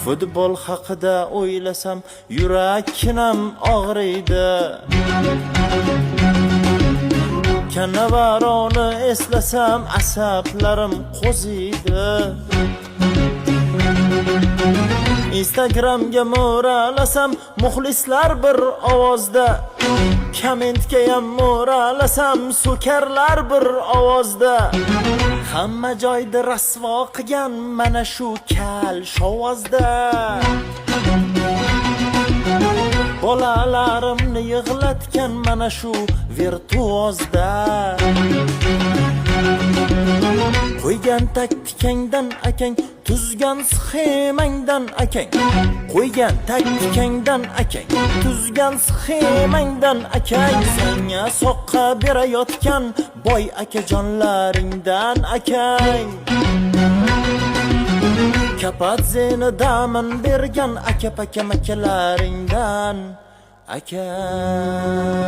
Futbol haqida o'ylasam yurakkinam og'riydi. Canavaroni eslasam asablarim qo'ziydi. Instagramga mo'ralasam muxlislar bir ovozda, kommentga ham mo'ralasam so'karlar bir ovozda. Hamma joyda rasvo qilgan mana shu kal shovozda. Bolalarimni yig'latgan mana shu virtuozda. Qo'ygan taktikangdan akang, tuzgan sxemangdan akang. Qo'ygan taktikangdan akang, tuzgan sxemangdan akang. Senga soqqa berayotgan boy akajonlaringdan akang. Kapadzeni damin bergan aka-paka makalaringdan akang.